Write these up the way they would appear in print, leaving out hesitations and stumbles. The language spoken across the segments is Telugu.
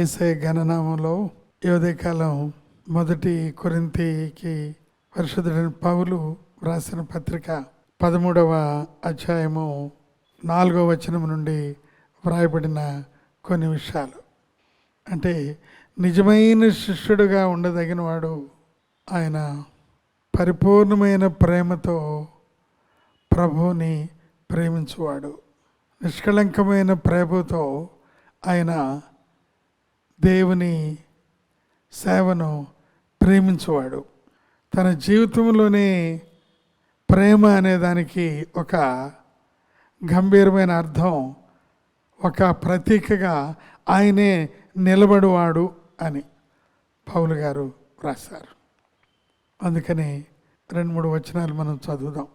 యేసయ్య ఘననామంలో ఈ ఉదయకాలం 1 కొరింథీకి పరిశుద్ధుడైన పౌలు రాసిన పత్రిక 13వ అధ్యాయము 4వ వచనం నుండి వ్రాయబడిన కొన్ని విషయాలు. అంటే నిజమైన శిష్యుడుగా ఉండదగిన వాడు ఆయన పరిపూర్ణమైన ప్రేమతో ప్రభువుని ప్రేమించువాడు. నిష్కళంకమైన ప్రేమతో ఆయన దేవుని సేవను ప్రేమించువాడు. తన జీవితంలోనే ప్రేమ అనేదానికి ఒక గంభీరమైన అర్థం, ఒక ప్రతీకగా ఆయనే నిలబడువాడు అని పౌలు గారు రాశారు. అందుకని 2-3 వచనాలు మనం చదువుదాం.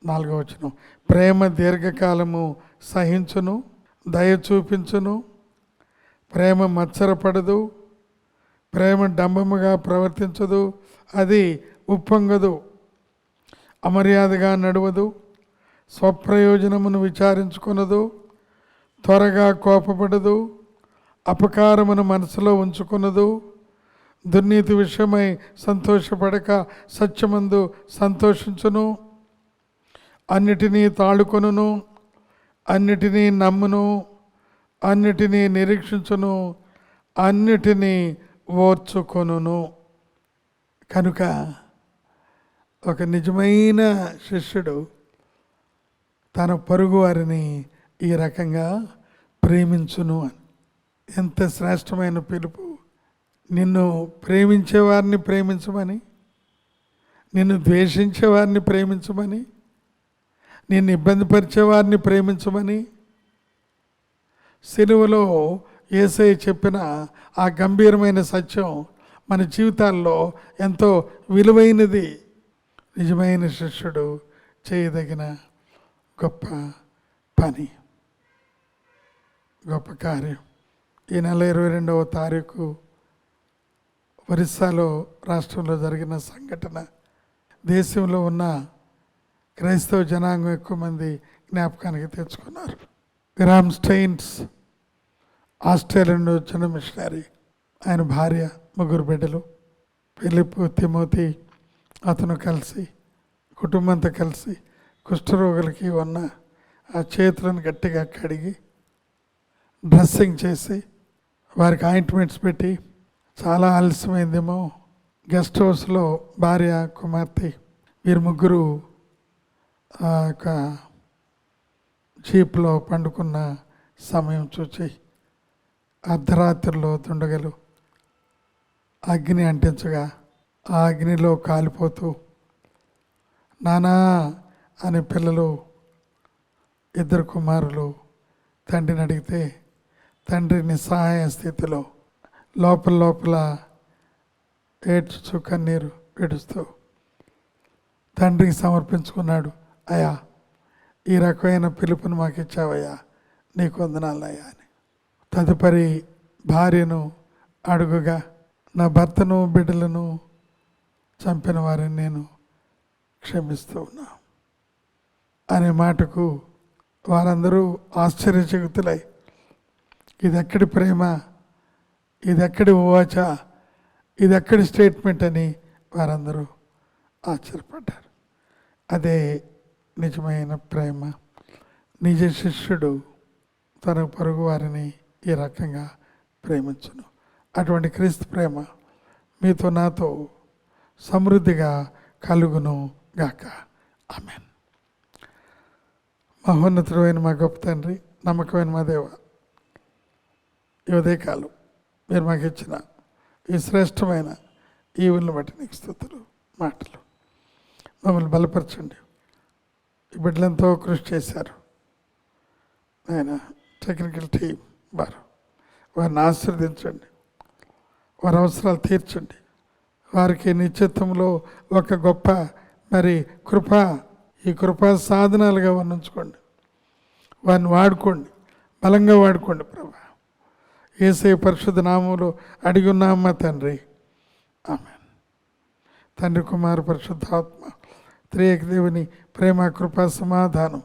4వ వచనం, ప్రేమ దీర్ఘకాలము సహించును, దయ చూపించును, ప్రేమ మత్సరపడదు, ప్రేమ డంబముగా ప్రవర్తించదు, అది ఉప్పొంగదు, అమర్యాదగా నడవదు, స్వప్రయోజనమును విచారించుకొనదు, త్వరగా కోపపడదు, అపకారమును మనసులో ఉంచుకొనదు, దుర్నీతి విషయమై సంతోషపడక సత్యమందు సంతోషించును, అన్నిటినీ తాళుకొనును, అన్నిటినీ నమ్మును, అన్నిటినీ నిరీక్షించును, అన్నిటినీ ఓర్చుకొనును. కనుక ఒక నిజమైన శిష్యుడు తన పొరుగు వారిని ఈ రకంగా ప్రేమించును అని. ఎంత శ్రేష్టమైన పిలుపు! నిన్ను ప్రేమించేవారిని ప్రేమించమని, నిన్ను ద్వేషించేవారిని ప్రేమించమని, నిన్ను ఇబ్బంది పరిచేవారిని ప్రేమించమని సిలువలో యేసయ్య చెప్పిన ఆ గంభీరమైన సత్యం మన జీవితాల్లో ఎంతో విలువైనది. నిజమైన శిష్యుడు చేయదగిన గొప్ప పని, గొప్ప కార్యం. ఈ నెల 22వ తారీఖు ఒరిస్సాలో రాష్ట్రంలో జరిగిన సంఘటన దేశంలో ఉన్న క్రైస్తవ జనాంగం ఎక్కువ మంది జ్ఞాపకానికి తెచ్చుకున్నారు. గ్రామ్ స్టెయిన్స్ ఆస్ట్రేలియా నుండి వచ్చిన మిషనరీ, ఆయన భార్య, 3 బిడ్డలు, ఫిలిప్, తిమోతి, అతను కలిసి కుటుంబంతో కలిసి కుష్ఠరోగులకి ఉన్న ఆ చేతులను గట్టిగా కడిగి డ్రెస్సింగ్ చేసి వారికి ఆయింట్మెంట్స్ పెట్టి, చాలా ఆలస్యమైందేమో, గెస్ట్ హౌస్లో భార్య, కుమార్తె వీరు 3 ఒక జీప్లో పండుకున్న సమయం చూచి అర్ధరాత్రిలో దుండగలు అగ్ని అంటించగా ఆ అగ్నిలో కాలిపోతూ నానా అని పిల్లలు, 2 కుమారులు తండ్రిని అడిగితే తండ్రి నిస్సహాయ స్థితిలో లోపల ఏడ్చుచు కన్నీరు ఏడుస్తూ తండ్రికి సమర్పించుకున్నాడు. అయ్యా, ఈ రకమైన పిలుపుని మాకు ఇచ్చావయ్యా, నీకు వందనాలయ్యా అని. తదుపరి భార్యను అడుగుగా, నా భర్తను బిడ్డలను చంపిన వారిని నేను క్షమిస్తూ ఉన్నా అనే మాటకు వారందరూ ఆశ్చర్యచకితులై, ఇదెక్కడి ప్రేమ, ఇదెక్కడి ఓచ, ఇదెక్కడి స్టేట్మెంట్ అని వారందరూ ఆశ్చర్యపడ్డారు. అదే నిజమైన ప్రేమ. నిజ శిష్యుడు తన పొరుగు వారిని ఈ రకంగా ప్రేమించును. అటువంటి క్రీస్తు ప్రేమ మీతో నాతో సమృద్ధిగా కలుగును గాక. ఆమేన్. మహోన్నతుడైన మా గొప్ప తండ్రి, నమ్మకమైన మా దేవ, ఈ ఉదయకాలం మీరు మాకు ఇచ్చిన ఈ శ్రేష్టమైన ఈవులను బట్టి నీకు స్తుతులు, మాటలు. మమ్మల్ని బలపరచండి. ఈ బిడ్డలంతో కృషి చేశారు ఆయన, టెక్నికల్ టీం వారిని ఆశీర్వదించండి, వారి అవసరాలు తీర్చండి. వారికి నిశ్చిత్వంలో ఒక గొప్ప కృప, ఈ కృపా సాధనాలుగా వారిని ఉంచుకోండి, వారిని వాడుకోండి, బలంగా వాడుకోండి ప్రభా. యేసయ్య పరిశుద్ధ నామములో అడిగి ఉన్నామా తండ్రి, ఆమేన్. తండ్రి, కుమార, పరిశుద్ధాత్మ త్రియేక దేవుని ప్రేమ, కృపా, సమాధానం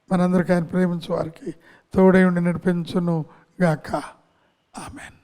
మనందరికీ ఆయన ప్రేమించే వారికి తోడై ఉండి నడిపించును గాక. ఆమేన్.